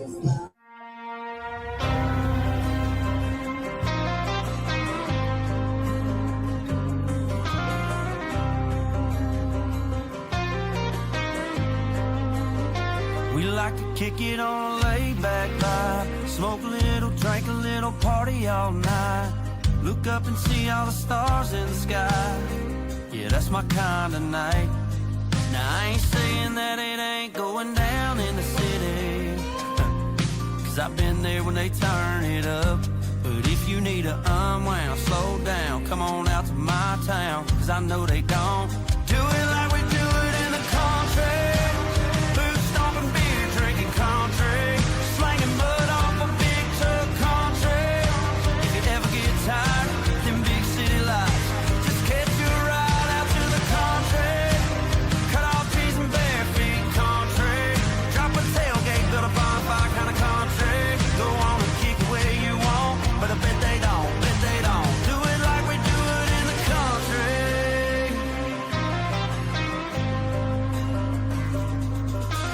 We like to kick it on a laid-back vibe, smoke a little, drink a little, party all night, look up and see all the stars in the sky. Yeah, that's my kind of night. Now I ain't saying that it ain't going down in the city, cause I've been there when they turn it up. But if you need to unwound, slow down, come on out to my town, cause I know they don't do it like we do it in the country. Boots stomping, beer drinking country, slanging mud off a big truck country. If you ever get tired of them big city lights, just catch you a ride out to the country. Cut off trees and bare feet country, drop a tailgate, build a bonfire kind of country. Go on and kick it where you want, but I bet they don't, do it like we do it in the country.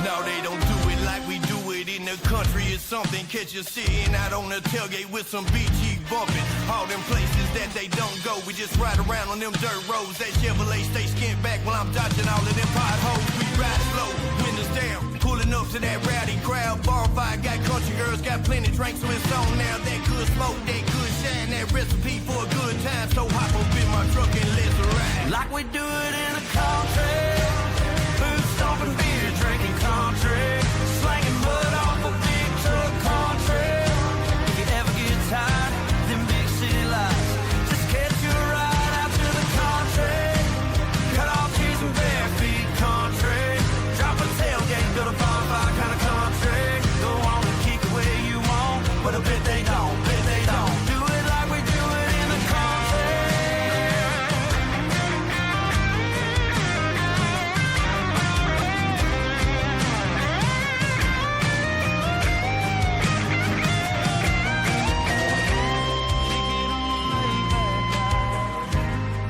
No, they don't do it like we do it in the country. It's something, catch you sitting out on the tailgate with some BG bumping. All them places that they don't go, we just ride around on them dirt roads. That Chevrolet stay skint back while I'm dodging all of them potholes. We ride slow, windows down, pulling up to that rowdy crowd. Bonfire, got country girls, got plenty drinks, so it's on now. That good smoke, that good shine, that recipe for a good time. So hop up in my truck and let's ride. Like we do it in the country, boots stomping, beer drinking country, slanging mud off a big truck country. If you ever get tired of them big city lights, just catch you a ride out to the country. Cut off trees and bare feet country, drop a tailgate, build a bonfire kind of country. Go on and kick it where you want, but I bet they don't, do it like we do it in the country.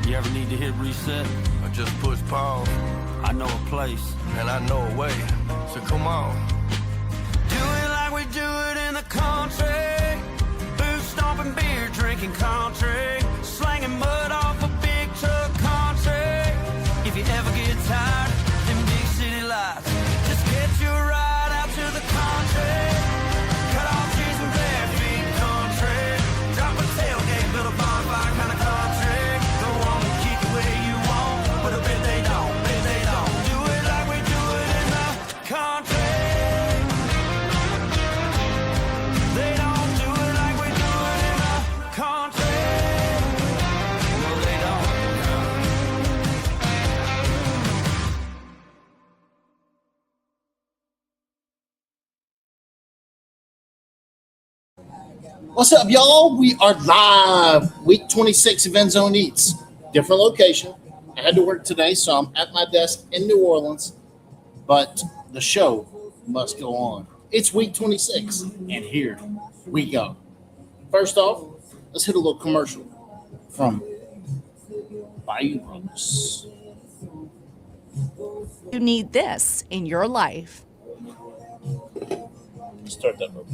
You ever need to hit reset? I just push pause, I know a place. and I know a way. So come on. Do it like we do it in the country. Boots stomping, beer drinking country, slanging mud off a big truck country. If you ever get tired of them big city lights, just catch you a ride out to the country. Cut off trees and bare feet country, drop a tailgate, build a bonfire kind of country. Go on and kick it where you want, but I bet they don't, do it like we do it in the country. They don't do it like we do it in the country. No, they don't. What's up, y'all? We are live. Week 26 of End Zone Eats. Different location. I had to work today, so I'm at my desk in New Orleans, but the show must go on. It's week 26, and here we go. First off, let's hit a little commercial from Bayou Brothers. You need this in your life. Start that over.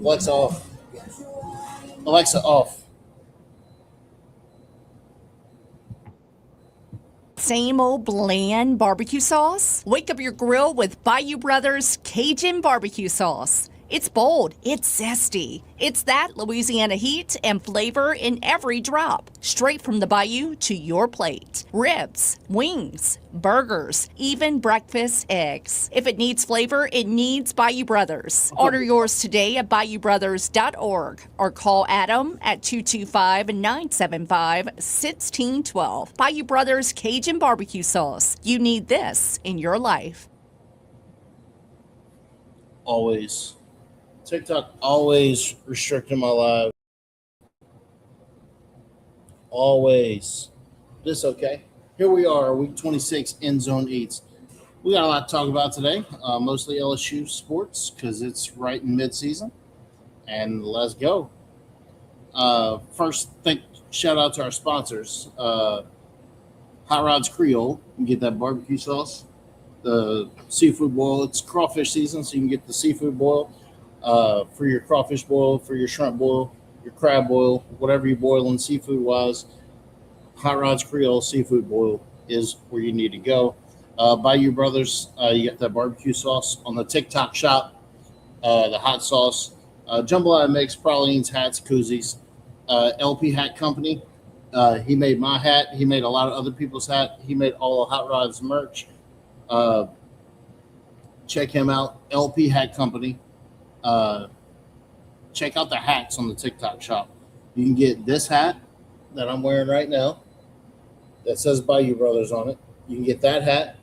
Alexa off. Alexa off. Same old bland barbecue sauce? Wake up your grill with Bayou Brothers Cajun barbecue sauce. It's bold, it's zesty. It's that Louisiana heat and flavor in every drop. Straight from the bayou to your plate. Ribs, wings, burgers, even breakfast eggs. If it needs flavor, it needs Bayou Brothers. Order yours today at BayouBrothers.org or call Adam at 225-975-1612. Bayou Brothers Cajun barbecue sauce. You need this in your life. Always. TikTok always restricting my life. Always. This okay. Here we are, week 26 End Zone Eats. We got a lot to talk about today. Mostly LSU sports because it's right in mid-season. And let's go. First, shout out to our sponsors. Hot Rods Creole. You can get that barbecue sauce. The seafood boil. It's crawfish season, so you can get the seafood boil for your crawfish boil, for your shrimp boil, your crab boil, whatever you boil in seafood wise. Hot Rods Creole seafood boil is where you need to go. Bayou Brothers, you got that barbecue sauce on the TikTok shop, the hot sauce. Jambalaya makes pralines, hats, koozies. LP Hat Company, he made my hat. He made a lot of other people's hat. He made all of Hot Rods merch. Check him out, LP Hat Company. Check out the hats on the TikTok shop. You can get this hat that I'm wearing right now that says Bayou Brothers on it. You can get that hat,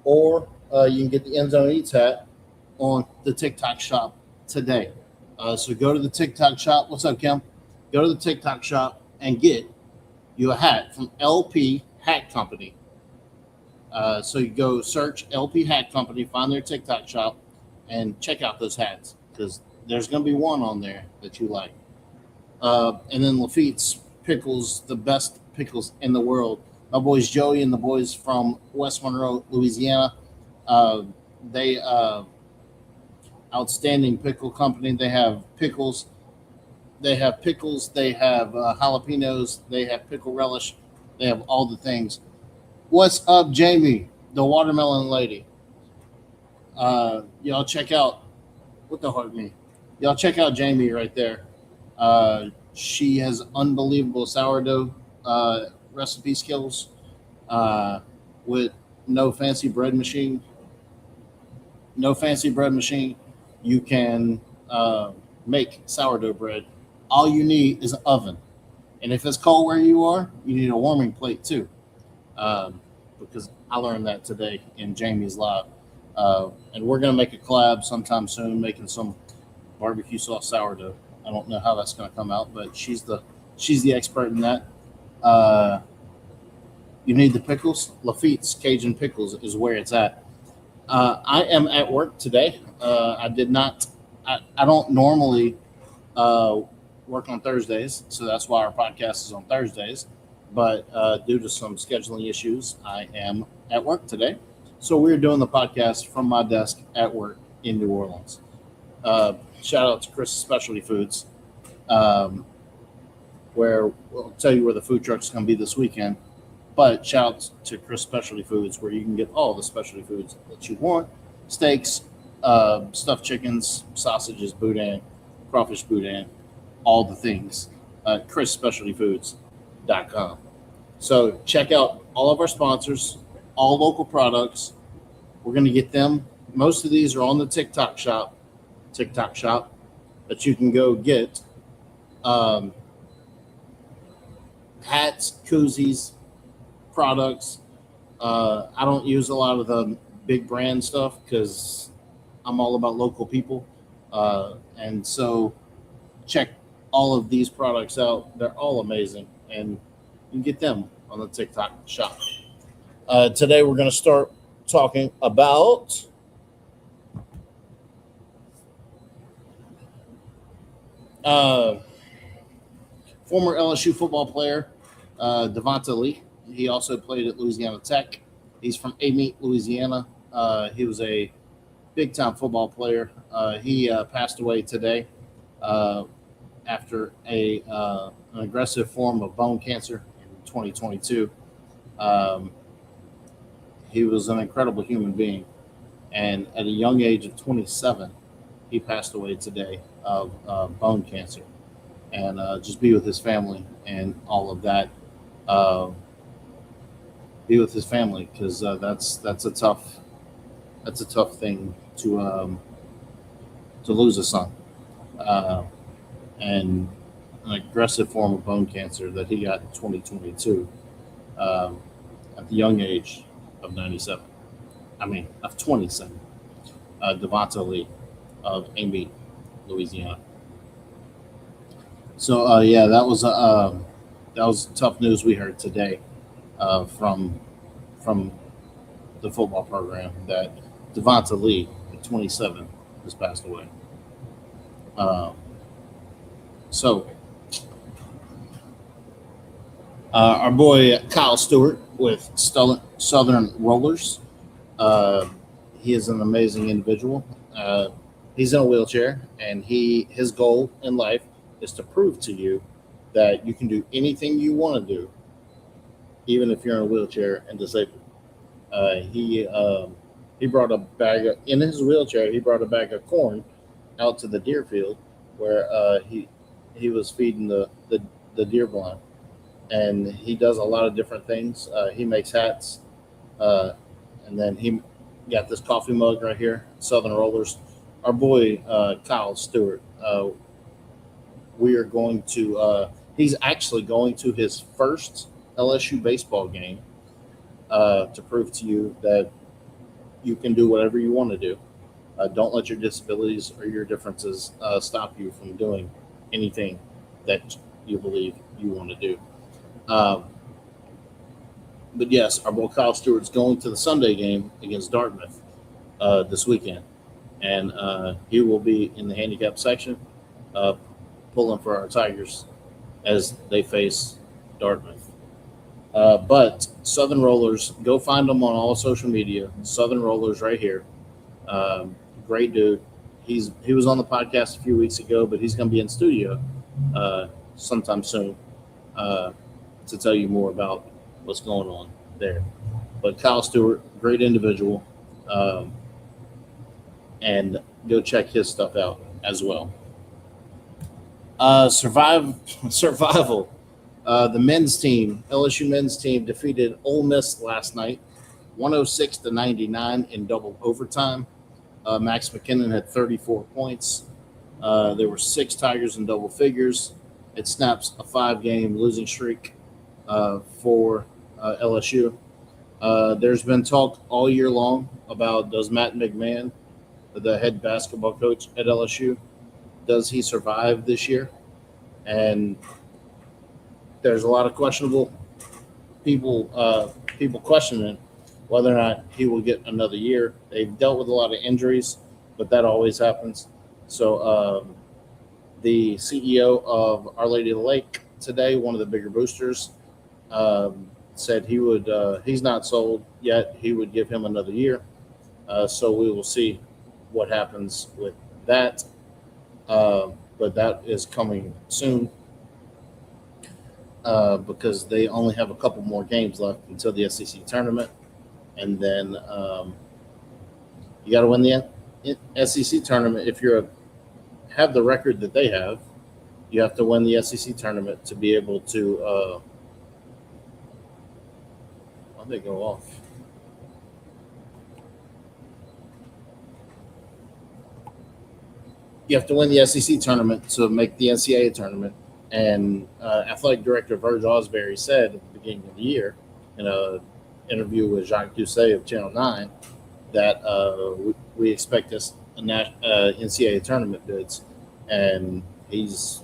or you can get the End Zone Eats hat on the TikTok shop today. So go to the TikTok shop. What's up, Kim? Go to the TikTok shop and get you a hat from LP Hat Company. So you go search LP Hat Company, find their TikTok shop, and check out those hats because there's going to be one on there that you like. And then Lafitte's Pickles, the best pickles in the world. My boys Joey and the boys from West Monroe, Louisiana. They outstanding pickle company. They have pickles. They have jalapenos. They have pickle relish. They have all the things. What's up, Jamie, the watermelon lady? Y'all check out what the heart me. Y'all check out Jamie right there. She has unbelievable sourdough recipe skills with no fancy bread machine. No fancy bread machine. You can make sourdough bread. All you need is an oven. And if it's cold where you are, you need a warming plate too. Because I learned that today in Jamie's live. And we're going to make a collab sometime soon, making some barbecue sauce sourdough. I don't know how that's going to come out, but she's the expert in that. You need the pickles. Lafitte's Cajun Pickles is where it's at. I am at work today. I don't normally work on Thursdays, so that's why our podcast is on Thursdays. But due to some scheduling issues, I am at work today. So we're doing the podcast from my desk at work in New Orleans. Shout out to Chris Specialty Foods, where we'll tell you where the food truck's going to be this weekend. But shout out to Chris Specialty Foods, where you can get all the specialty foods that you want: steaks, stuffed chickens, sausages, boudin, crawfish boudin, all the things. ChrisSpecialtyFoods.com. So check out all of our sponsors, all local products. We're going to get them. Most of these are on the TikTok shop that you can go get. Hats, koozies, products. I don't use a lot of the big brand stuff because I'm all about local people. And so check all of these products out. They're all amazing, and you can get them on the TikTok shop. Today we're going to start talking about former LSU football player Devonta Lee. He also played at Louisiana Tech. He's from Amite, Louisiana. He was a big-time football player. He passed away today after an aggressive form of bone cancer in 2022. He was an incredible human being. And at a young age of 27, he passed away today of bone cancer. And just be with his family and all of that. Be with his family, because that's a tough thing to lose a son, and an aggressive form of bone cancer that he got in 2022 at the young age of 27. Of 27. Devonta Lee of Amite, Louisiana. So that was tough news we heard today from the football program, that Devonta Lee at 27 has passed away. So Our boy Kyle Stewart with Southern Rollers. He is an amazing individual. He's in a wheelchair, and his goal in life is to prove to you that you can do anything you want to do, even if you're in a wheelchair and disabled. He brought a bag in his wheelchair. He brought a bag of corn out to the deer field where he was feeding the deer blind, and he does a lot of different things. He makes hats, and then he got this coffee mug right here, Southern Rollers. Our boy Kyle Stewart. We are going to. He's actually going to his first LSU baseball game to prove to you that you can do whatever you want to do. Don't let your disabilities or your differences stop you from doing anything that you believe you want to do. But yes, our boy Kyle Stewart's going to the Sunday game against Dartmouth this weekend, and he will be in the handicap section pulling for our Tigers as they face Dartmouth. But Southern Rollers, go find them on all social media. Southern Rollers right here. Great dude. He was on the podcast a few weeks ago, but he's going to be in studio sometime soon to tell you more about what's going on there. But Kyle Stewart, great individual, and go check his stuff out as well. Survival. The men's team, LSU men's team, defeated Ole Miss last night, 106-99 in double overtime. Max McKinnon had 34 points. There were 6 Tigers in double figures. It snaps a 5-game losing streak for LSU. There's been talk all year long about, does Matt McMahon, the head basketball coach at LSU, does he survive this year? And there's a lot of questionable people questioning whether or not he will get another year. They've dealt with a lot of injuries, but that always happens. So the CEO of Our Lady of the Lake today, one of the bigger boosters, said he would. He's not sold yet. He would give him another year. So we will see what happens with that. But that is coming soon because they only have a couple more games left until the SEC tournament. And then you got to win the SEC tournament. If you have the record that they have, you have to win the SEC tournament to be able to why'd they go off? You have to win the SEC tournament to make the NCAA tournament. And athletic director Verge Osbury said at the beginning of the year in an interview with Jacques Doucet of Channel 9 that we expect this NCAA tournament bids, and he's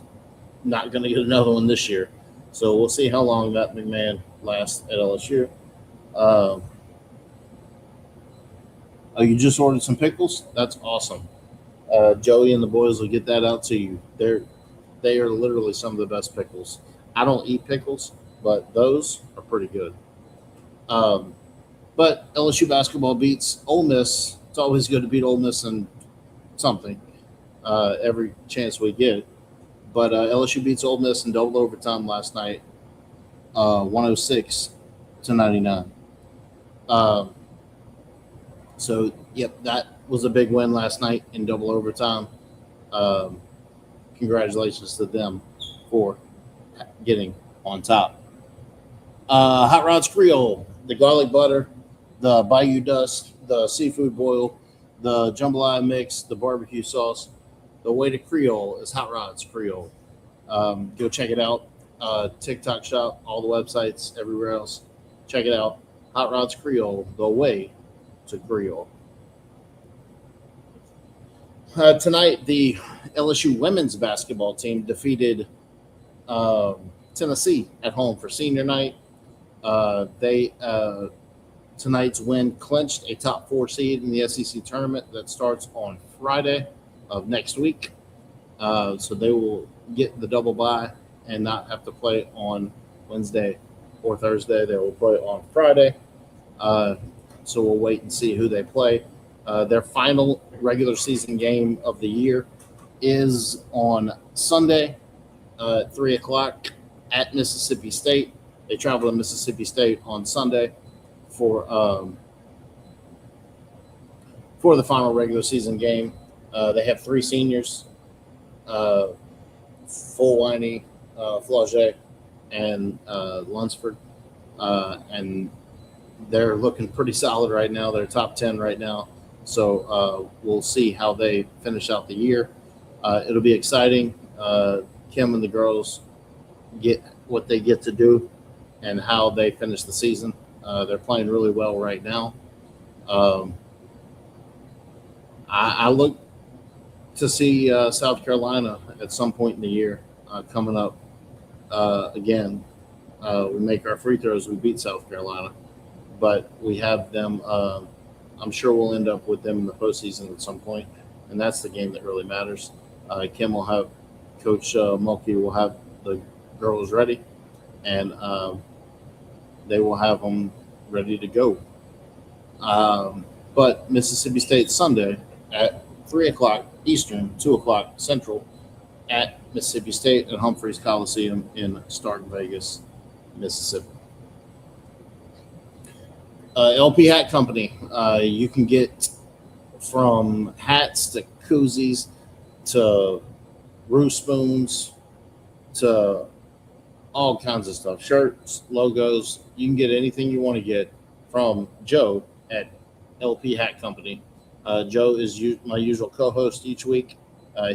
not going to get another one this year. So we'll see how long Matt McMahon lasts at LSU. Oh, you just ordered some pickles? That's awesome. Joey and the boys will get that out to you. They are literally some of the best pickles. I don't eat pickles, but those are pretty good. But LSU basketball beats Ole Miss. It's always good to beat Ole Miss in something every chance we get. But LSU beats Ole Miss in double overtime last night, 106-99. So, yep, that was a big win last night in double overtime. Congratulations to them for getting on top. Hot Rods Creole, the garlic butter, the Bayou Dust, the seafood boil, the jambalaya mix, the barbecue sauce. The way to Creole is Hot Rods Creole. Go check it out. TikTok shop, all the websites, everywhere else. Check it out. Hot Rods Creole, the way to Creole. Tonight, the LSU women's basketball team defeated Tennessee at home for senior night. Tonight's win clinched a top 4 seed in the SEC tournament that starts on Friday of next week. So they will get the double bye and not have to play on Wednesday or Thursday. They will play on Friday. So we'll wait and see who they play. Their final regular season game of the year is on Sunday at 3 o'clock at Mississippi State. They travel to Mississippi State on Sunday for the final regular season game. They have 3 seniors, Fulwiney, Flauget, and Lunsford. And they're looking pretty solid right now. They're top 10 right now. So we'll see how they finish out the year. It'll be exciting. Kim and the girls get what they get to do and how they finish the season. They're playing really well right now. I look to see South Carolina at some point in the year coming up again. We make our free throws. We beat South Carolina, but we have them. I'm sure we'll end up with them in the postseason at some point, and that's the game that really matters. Kim will have Coach Mulkey will have the girls ready, and they will have them ready to go. But Mississippi State Sunday at 3 o'clock Eastern, 2 o'clock Central at Mississippi State at Humphreys Coliseum in Stark Vegas, Mississippi. LP Hat Company. You can get from hats to koozies to roof spoons to all kinds of stuff. Shirts, logos. You can get anything you want to get from Joe at LP Hat Company. Joe is my usual co-host each week.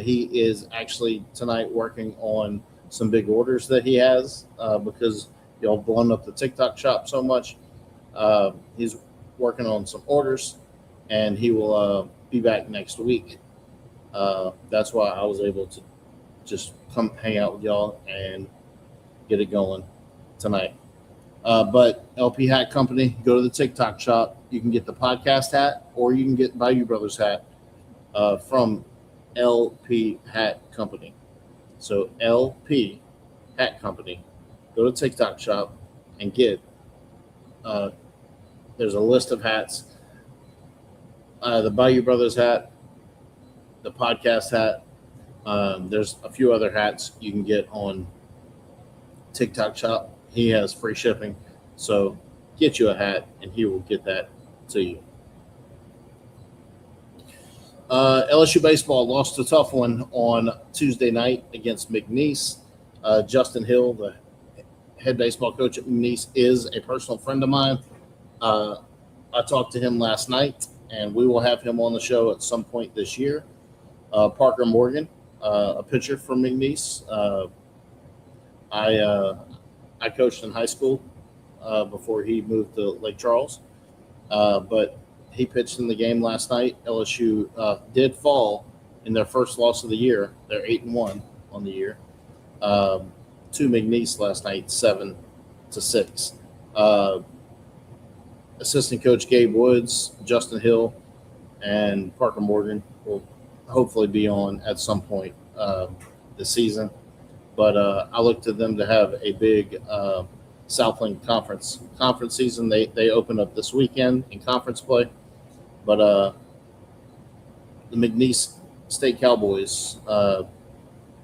He is actually tonight working on some big orders that he has because y'all blown up the TikTok shop so much. He's working on some orders, and he will be back next week. That's why I was able to just come hang out with y'all and get it going tonight. But LP Hat Company, go to the TikTok shop. You can get the podcast hat, or you can get Bayou Brothers hat from LP Hat Company. So LP Hat Company, go to TikTok shop and get. There's a list of hats. The Bayou Brothers hat, the podcast hat. There's a few other hats you can get on TikTok shop. He has free shipping, so get you a hat and he will get that to you. LSU baseball lost a tough one on Tuesday night against McNeese. Justin Hill, the head baseball coach at McNeese, is a personal friend of mine. I talked to him last night, and we will have him on the show at some point this year. Parker Morgan, a pitcher from McNeese. I coached in high school before he moved to Lake Charles, but he pitched in the game last night. LSU did fall in their first loss of the year. They're 8-1 on the year. To McNeese last night, 7-6. Assistant coach Gabe Woods, Justin Hill, and Parker Morgan will hopefully be on at some point this season. But I look to them to have a big Southland Conference season. They open up this weekend in conference play. But the McNeese State Cowboys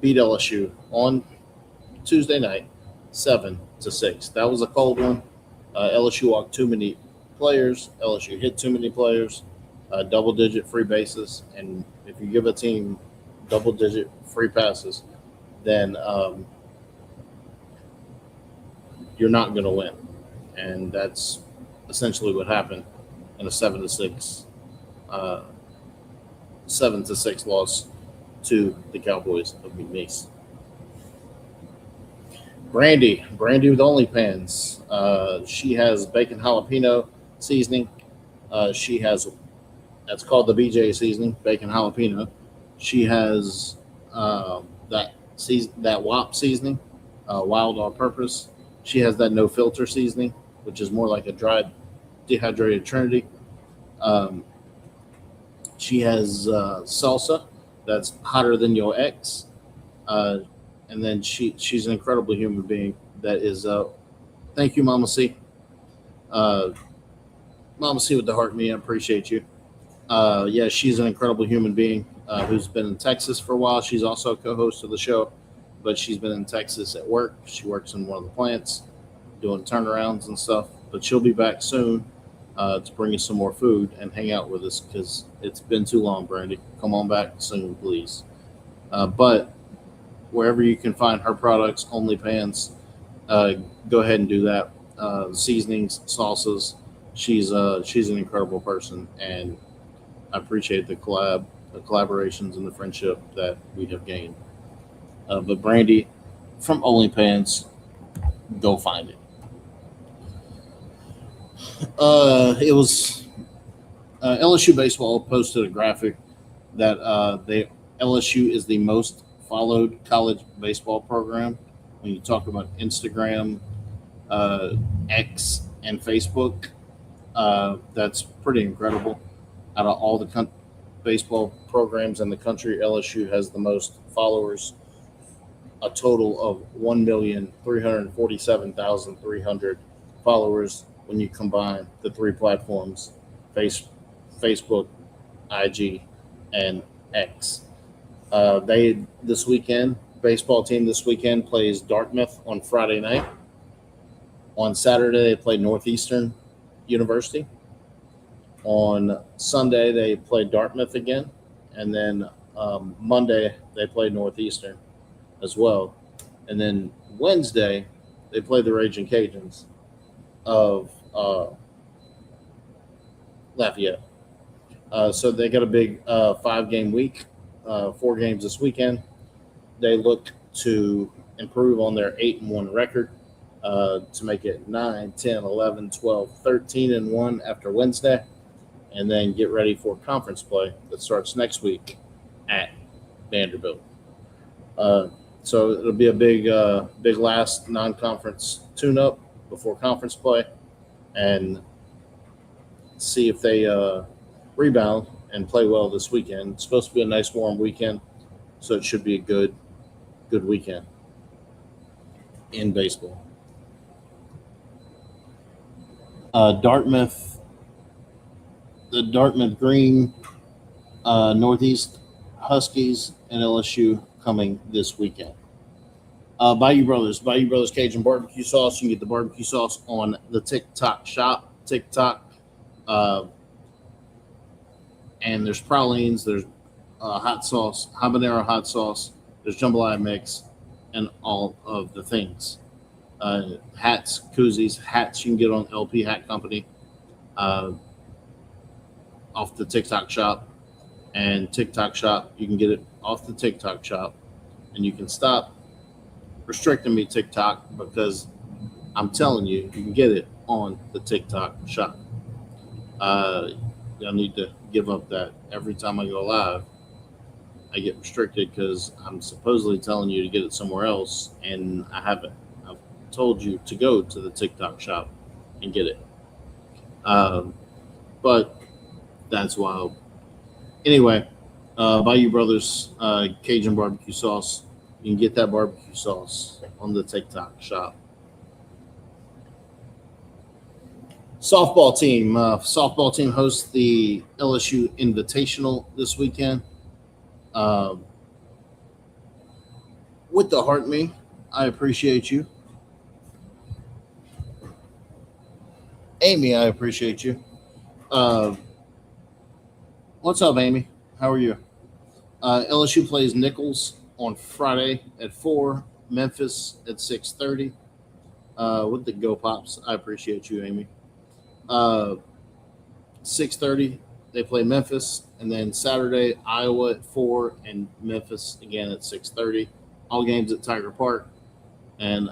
beat LSU on Tuesday night, 7-6. That was a cold one. LSU walked too many players. LSU hit too many players. Double-digit free bases. And if you give a team double-digit free passes, then you're not going to win. And that's essentially what happened in a 7-6 loss to the Cowboys of McNeese. Brandy with OnlyPans. She has bacon jalapeno seasoning. She has, that's called the BJ seasoning, bacon jalapeno. She has that WOP seasoning, wild all purpose. She has that no filter seasoning, which is more like a dried dehydrated Trinity. She has salsa that's hotter than your ex. And then she's an incredible human being that is Thank you, Mama C. Mama C with the heart me. I appreciate you. Yeah, she's an incredible human being who's been in Texas for a while. She's also a co-host of the show, but she's been in Texas at work. She works in one of the plants doing turnarounds and stuff. But she'll be back soon to bring us some more food and hang out with us because it's been too long, Brandy. Come on back soon, please. But wherever you can find her products, OnlyPans, go ahead and do that. Seasonings, salsas. She's an incredible person, and I appreciate the collaborations, and the friendship that we have gained. But Brandy from OnlyPans, go find it. It was LSU baseball posted a graphic that LSU is the most followed college baseball program. When you talk about Instagram, X, and Facebook, that's pretty incredible. Out of all the baseball programs in the country, LSU has the most followers, a total of 1,347,300 followers when you combine the three platforms, Facebook, IG, and X. Baseball team this weekend plays Dartmouth on Friday night. On Saturday, they play Northeastern University. On Sunday, they play Dartmouth again. And then Monday, they play Northeastern as well. And then Wednesday, they play the Raging Cajuns of Lafayette. So they got a big 5-game week, 4 games this weekend. They look to improve on their 8-1 record to make it 9, 10, 11, 12, 13-1 after Wednesday, and then get ready for conference play that starts next week at Vanderbilt. So it'll be a big last non-conference tune-up before conference play, and see if they rebound and play well this weekend. It's supposed to be a nice warm weekend, so it should be a good weekend in baseball. Dartmouth, the Dartmouth Green, Northeast Huskies, and LSU coming this weekend. Bayou Brothers Cajun Barbecue Sauce. You can get the barbecue sauce on the TikTok shop, and there's pralines, there's hot sauce, habanero hot sauce, there's jambalaya mix, and all of the things. Hats, koozies, hats you can get on LP Hat Company off the TikTok shop, and TikTok shop, you can get it off the TikTok shop, and you can stop restricting me, TikTok, because I'm telling you, you can get it on the TikTok shop. I need to give up that. Every time I go live, I get restricted because I'm supposedly telling you to get it somewhere else, and I haven't. I've told you to go to the TikTok shop and get it. But that's wild. Anyway, Bayou Brothers Cajun Barbecue Sauce. You can get that barbecue sauce on the TikTok shop. Softball team hosts the LSU Invitational this weekend. With the heart me, I appreciate you. Amy, I appreciate you. What's up, Amy? How are you? LSU plays Nichols on Friday at 4, Memphis at 6:30. With the Go Pops, I appreciate you, Amy. 6:30, they play Memphis, and then Saturday, Iowa at 4, and Memphis again at 6:30. All games at Tiger Park. And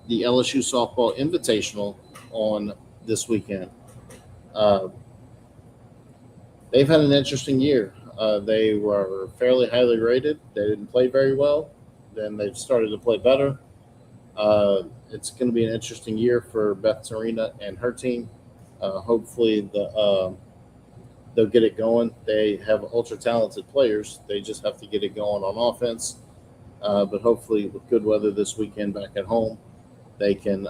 the LSU Softball Invitational on this weekend. They've had an interesting year. They were fairly highly rated. They didn't play very well. Then they've started to play better. It's going to be an interesting year for Beth Torina and her team. Hopefully they'll get it going. They have ultra talented players. They just have to get it going on offense. But hopefully with good weather this weekend back at home, they can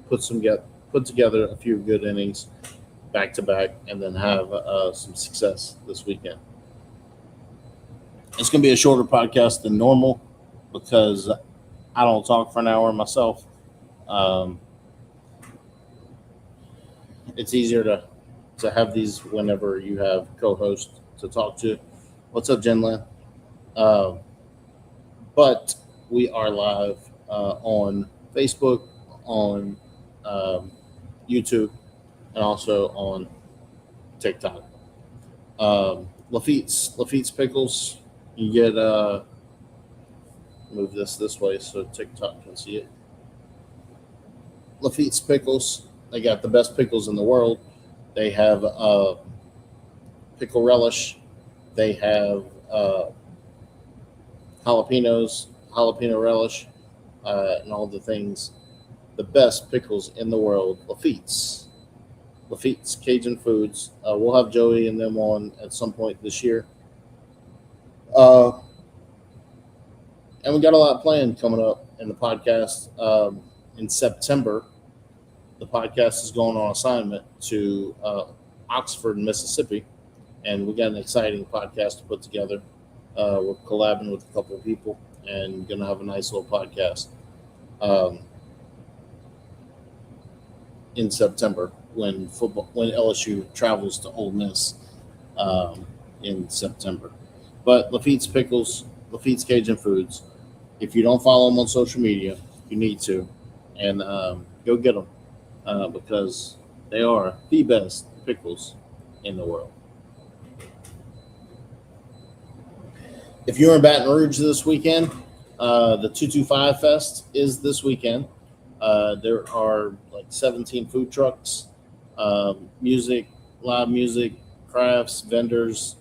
put together a few good innings back to back, and then have some success this weekend. It's going to be a shorter podcast than normal because I don't talk for an hour myself. It's easier to have these whenever you have co-hosts to talk to. What's up, Jen Lynn? But we are live on Facebook, on YouTube, and also on TikTok. Lafitte's Pickles. You get move this way so TikTok can see it. Lafitte's Pickles. They got the best pickles in the world. They have pickle relish. They have jalapeno relish, and all the things. The best pickles in the world. Lafitte's Cajun Foods. We'll have Joey and them on at some point this year. And we got a lot planned coming up in the podcast. In September, the podcast is going on assignment to Oxford, Mississippi, and we got an exciting podcast to put together. We're collabing with a couple of people and going to have a nice little podcast in September when LSU travels to Ole Miss in September. But Lafitte's Pickles, Lafitte's Cajun Foods. If you don't follow them on social media, you need to, and go get them because they are the best pickles in the world. If you're in Baton Rouge this weekend, the 225 Fest is this weekend. There are like 17 food trucks, music, live music, crafts, vendors,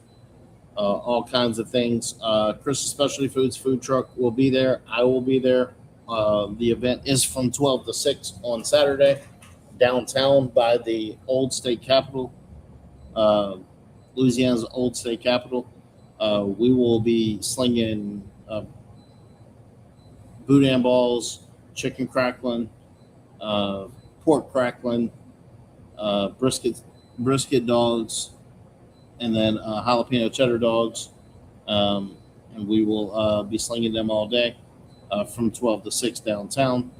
all kinds of things. Chris's Specialty Foods food truck will be there. I will be there. The event is from 12 to 6 on Saturday, downtown by the old state capitol, Louisiana's old state capitol. We will be slinging boudin balls, chicken crackling, pork crackling, brisket dogs, and then jalapeno cheddar dogs. And we will be slinging them all day from 12 to 6 downtown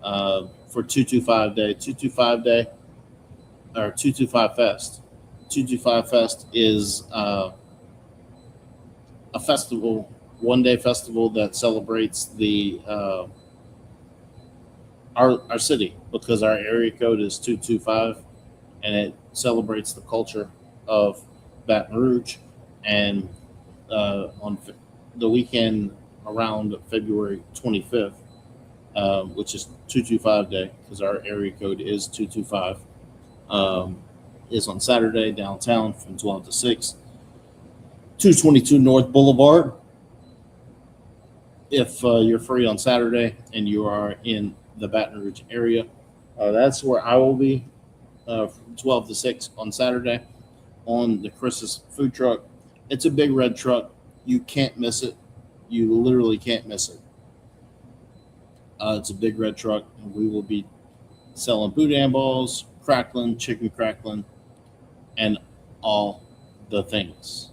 for 225 Day. 225 Day or 225 Fest. 225 Fest is a festival, one-day festival that celebrates the our city because our area code is 225, and it celebrates the culture of Baton Rouge. And on the weekend around February 25th, which is 225 Day because our area code is 225, is on Saturday downtown from 12 to 6. 222 North Boulevard. If you're free on Saturday and you are in the Baton Rouge area, that's where I will be from 12 to 6 on Saturday on the Chris's food truck. It's a big red truck. You can't miss it. You literally can't miss it. It's a big red truck, and we will be selling boudin balls, crackling, chicken crackling, and all the things.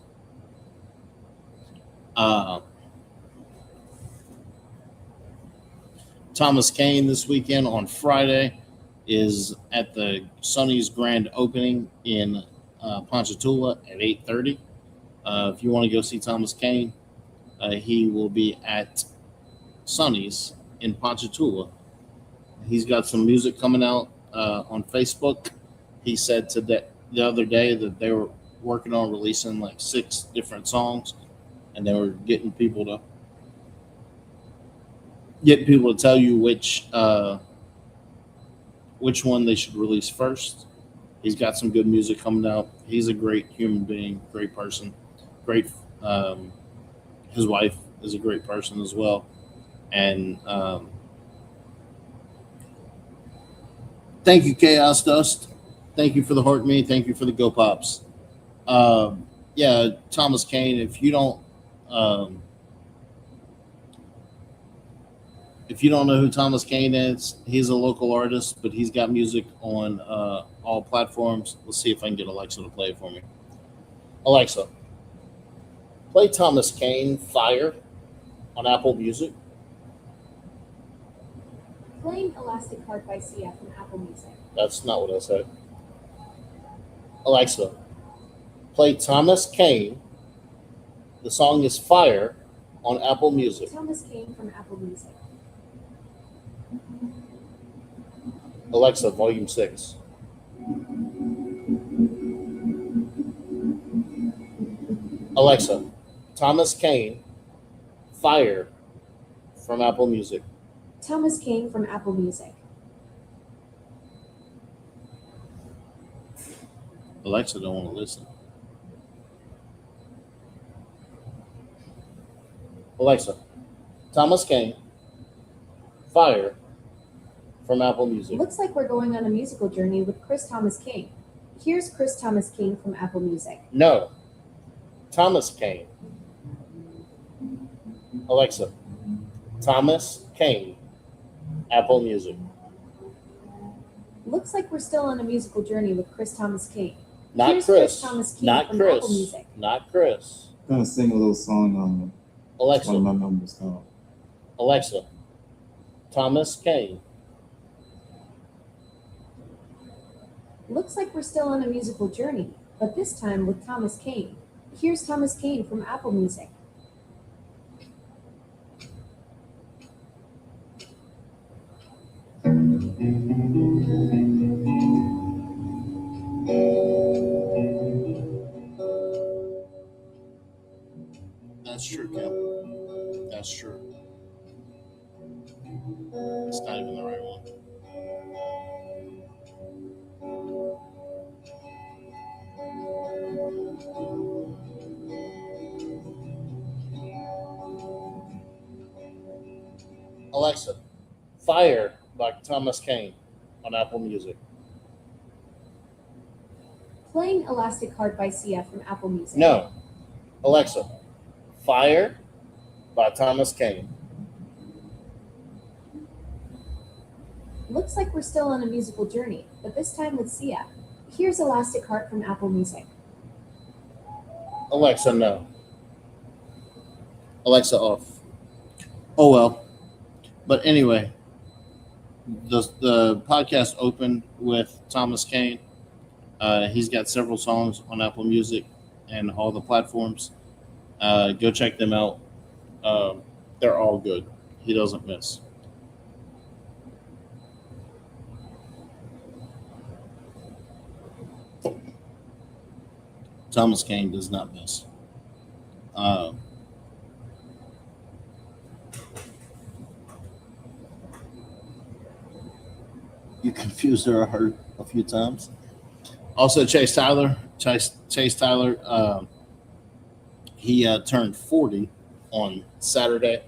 Thomas Kane this weekend on Friday is at the Sonny's grand opening in Ponchatoula at 8:30. If you want to go see Thomas Kane, he will be at Sonny's in Ponchatoula. He's got some music coming out on Facebook. He said the other day that they were working on releasing like 6 different songs, and they were getting people to tell you which one they should release first. He's got some good music coming out. He's a great human being, great person, great. His wife is a great person as well, and thank you, Chaos Dust. Thank you for the Heart Me. Thank you for the Go Pops. Yeah, Thomas Kane. If If you don't know who Thomas Kane is, he's a local artist, but he's got music on all platforms. Let's see if I can get Alexa to play it for me. Alexa, play Thomas Kane Fire on Apple Music. Playing Elastic Heart by Sia from Apple Music. That's not what I said. Alexa, play Thomas Kane. The song is Fire on Apple Music. Thomas Kane from Apple Music. Alexa, volume 6. Alexa, Thomas Kane, Fire from Apple Music. Thomas Kane from Apple Music. Alexa don't want to listen. Alexa, Thomas Kane, Fire from Apple Music. Looks like we're going on a musical journey with Chris Thomas Kane. Here's Chris Thomas Kane from Apple Music. No, Thomas Kane. Alexa, Thomas Kane, Apple Music. Looks like we're still on a musical journey with Chris Thomas Kane. Not Here's Chris. Thomas Kane Not from Chris. Apple Music. Not Chris. I'm gonna sing a little song on one of Alexa, my numbers called. Alexa, Thomas Kane. Looks like we're still on a musical journey, but this time with Thomas Kane. Here's Thomas Kane from Apple Music. That's true, Kim. That's true. It's not even the right one. Alexa, Fire by Thomas Kane on Apple Music. Playing Elastic Heart by Sia from Apple Music. No. Alexa, Fire by Thomas Kane. Looks like we're still on a musical journey, but this time with Sia. Here's Elastic Heart from Apple Music. Alexa, no. Alexa, off. Oh, well. But anyway, the podcast opened with Thomas Kane. He's got several songs on Apple Music and all the platforms. Go check them out. They're all good. He doesn't miss. Thomas Kane does not miss. You confused her a few times. Also, Chase Tyler. Chase Tyler. He turned 40 on Saturday.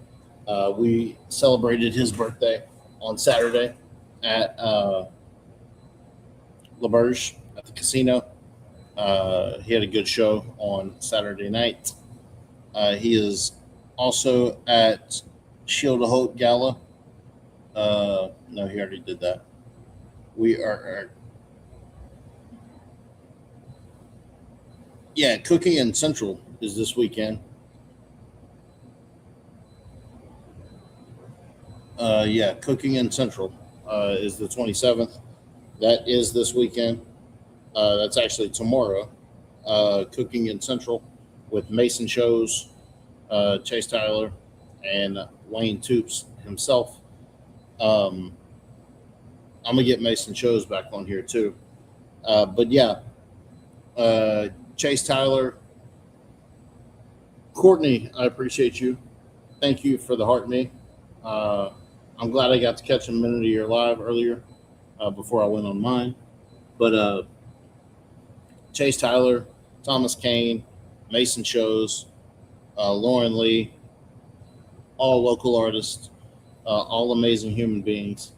We celebrated his birthday on Saturday at L'Auberge at the casino. He had a good show on Saturday night. He is also at Shield of Hope Gala. No, he already did that. We are Cooking in Central is this weekend. Cooking in Central is the 27th. That is this weekend. That's actually tomorrow. Cooking in Central with Mason Shows, Chase Tyler, and Wayne Toops himself. I'm going to get Mason Shows back on here too. Chase Tyler, Courtney, I appreciate you. Thank you for the heart me. I'm glad I got to catch a minute of your live earlier before I went on mine. But Chase Tyler, Thomas Kane, Mason Shows, Lauren Lee, all local artists, all amazing human beings.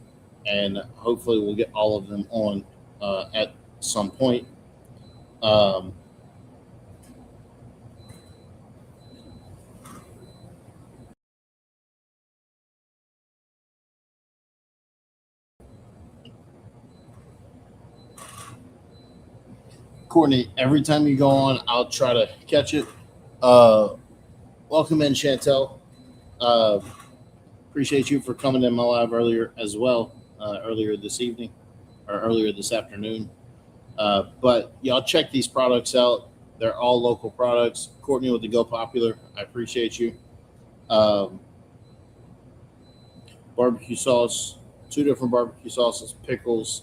And hopefully we'll get all of them on at some point. Courtney, every time you go on, I'll try to catch it. Welcome in, Chantel. Appreciate you for coming in my live earlier as well, earlier this evening or earlier this afternoon. But y'all check these products out. They're all local products. Courtney with the Go Popular, I appreciate you. Barbecue sauce, 2 different barbecue sauces, pickles,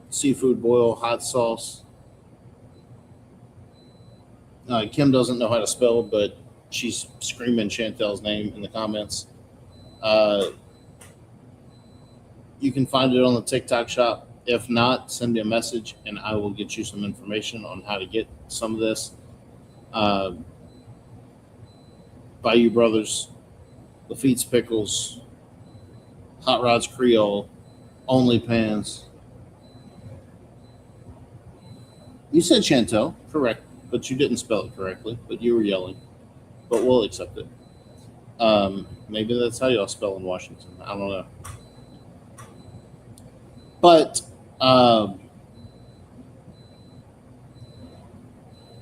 seafood boil, hot sauce. Kim doesn't know how to spell, but she's screaming Chantel's name in the comments. You can find it on the TikTok shop. If not, send me a message and I will get you some information on how to get some of this. Bayou Brothers, Lafitte's Pickles, Hot Rods Creole, Only Pans. You said Chantel, correct, but you didn't spell it correctly, but you were yelling. But we'll accept it. Maybe that's how y'all spell in Washington. I don't know. But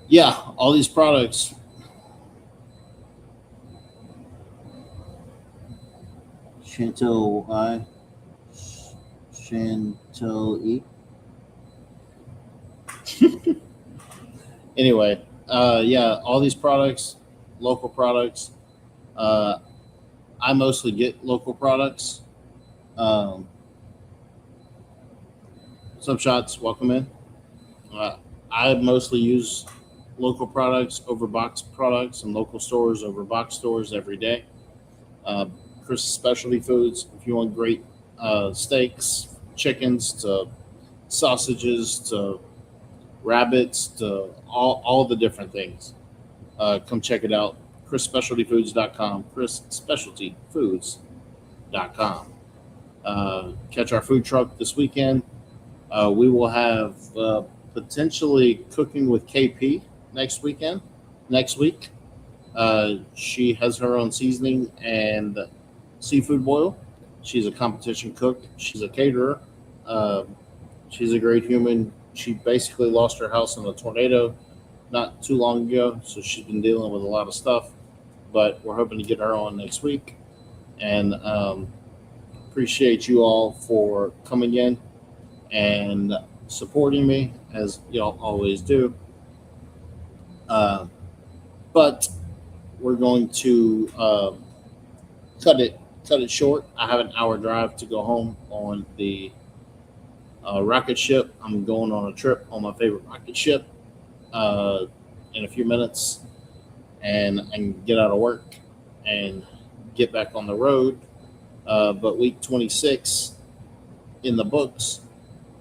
yeah, all these products. Chantel I. Chantel E. Anyway, yeah, all these products, local products. I mostly get local products. Some shots, welcome in. I mostly use local products over box products and local stores over box stores every day. Chris Specialty Foods, if you want great steaks, chickens, to sausages, to rabbits, to all the different things, come check it out. ChrisSpecialtyFoods.com, ChrisSpecialtyFoods.com. Catch our food truck this weekend. We will have potentially cooking with KP next week. She has her own seasoning and seafood boil. She's a competition cook. She's a caterer. She's a great human. She basically lost her house in a tornado not too long ago, so she's been dealing with a lot of stuff. But we're hoping to get her on next week. And appreciate you all for coming in and supporting me, as y'all always do. But we're going to cut it short. I have an hour drive to go home on the rocket ship. I'm going on a trip on my favorite rocket ship in a few minutes, and I can get out of work and get back on the road. But week 26 in the books,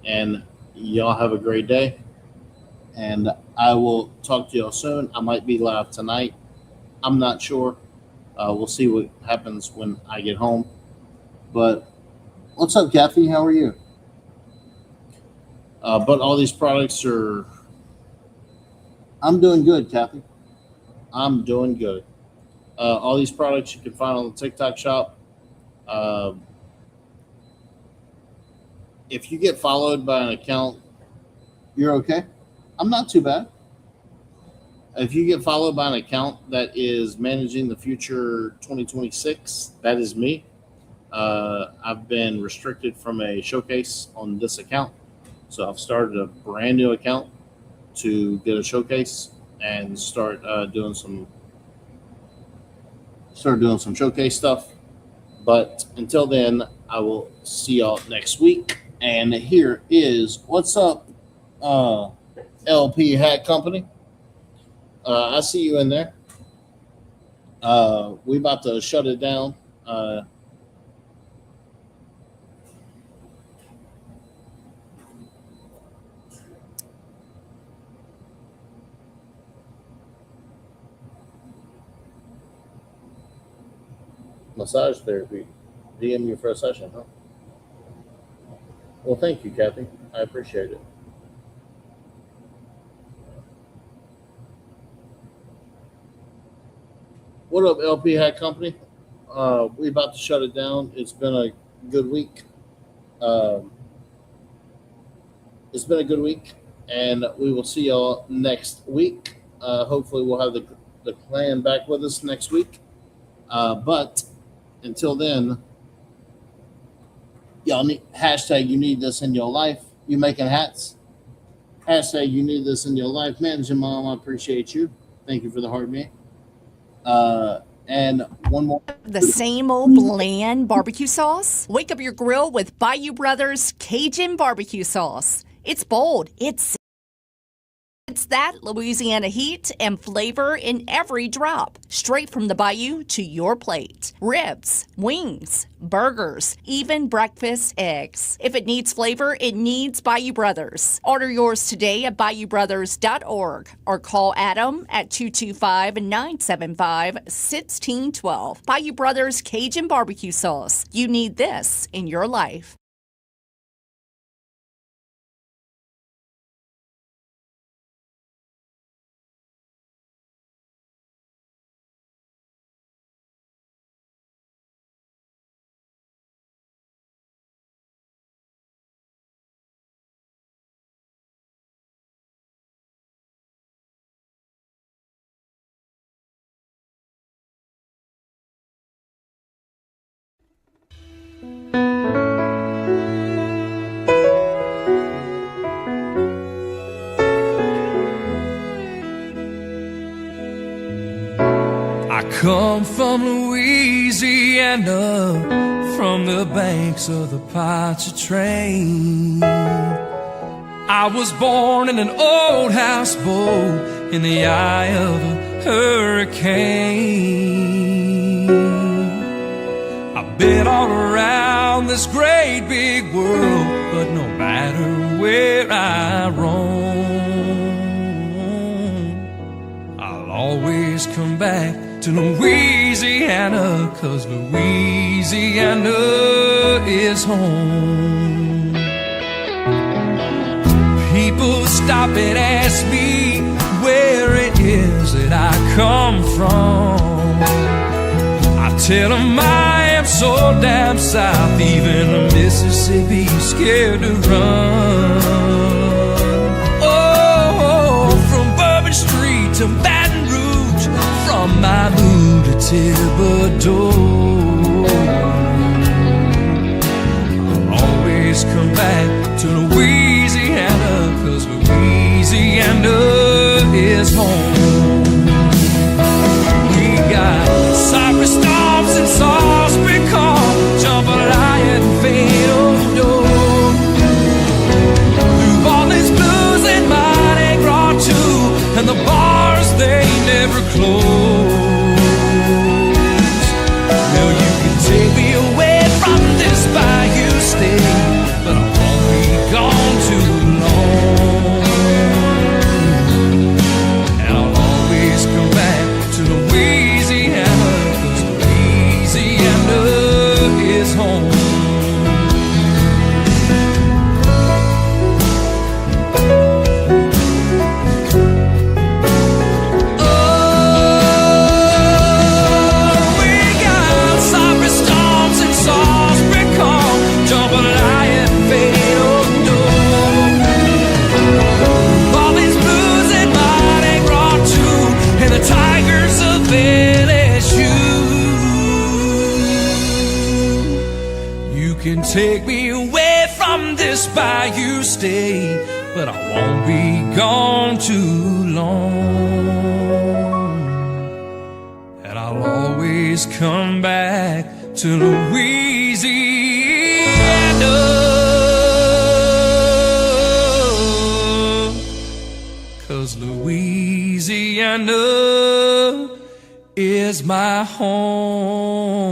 and y'all have a great day. And I will talk to y'all soon. I might be live tonight. I'm not sure. We'll see what happens when I get home. But what's up, Kathy? How are you? But all these products are... I'm doing good, Kathy. I'm doing good. All these products you can find on the TikTok shop. If you get followed by an account, you're okay. I'm not too bad. If you get followed by an account that is managing the future 2026, that is me. I've been restricted from a showcase on this account. So I've started a brand new account to get a showcase and start doing some showcase stuff. But until then, I will see y'all next week. And here is what's up, LP Hat Company. I see you in there. We about to shut it down. Massage therapy. DM you for a session, huh? Well, thank you, Kathy. I appreciate it. What up, LP Hat Company? We about to shut it down. It's been a good week. it's been a good week, and we will see y'all next week. Hopefully, we'll have the clan back with us next week. But until then, y'all need hashtag you need this in your life. You making hats? Hashtag you need this in your life. Man, Jamal, I appreciate you. Thank you for the heart, man. And one more. The same old bland barbecue sauce? Wake up your grill with Bayou Brothers Cajun barbecue sauce. It's bold. It's that Louisiana heat and flavor in every drop, straight from the bayou to your plate. Ribs, wings, burgers, even breakfast eggs. If it needs flavor, it needs Bayou Brothers. Order yours today at BayouBrothers.org or call Adam at 225-975-1612. Bayou Brothers Cajun barbecue sauce. You need this in your life. I come from Louisiana, from the banks of the Pontchartrain. I was born in an old houseboat in the eye of a hurricane. I've been all around this great big world, but no matter where I roam, I'll always come back to Louisiana, 'cause Louisiana is home. People stop and ask me where it is that I come from. I tell them I am so down south, even the Mississippi's scared to run. Oh, from Bourbon Street to Baton Rouge, from Malibu to Thibodeau, I'll always come back to Louisiana, 'cause Louisiana is home. We got cypress storms and sauce pecan, jambalaya and fado, New Orleans blues and Mardi Gras too, and the bars they never close. Now you can take me away from this bayou state, but I won't be gone too long. And I'll always come back to Louisiana, 'cause Louisiana is home. Can take me away from this bayou state, but I won't be gone too long. And I'll always come back to Louisiana, 'cause Louisiana is my home.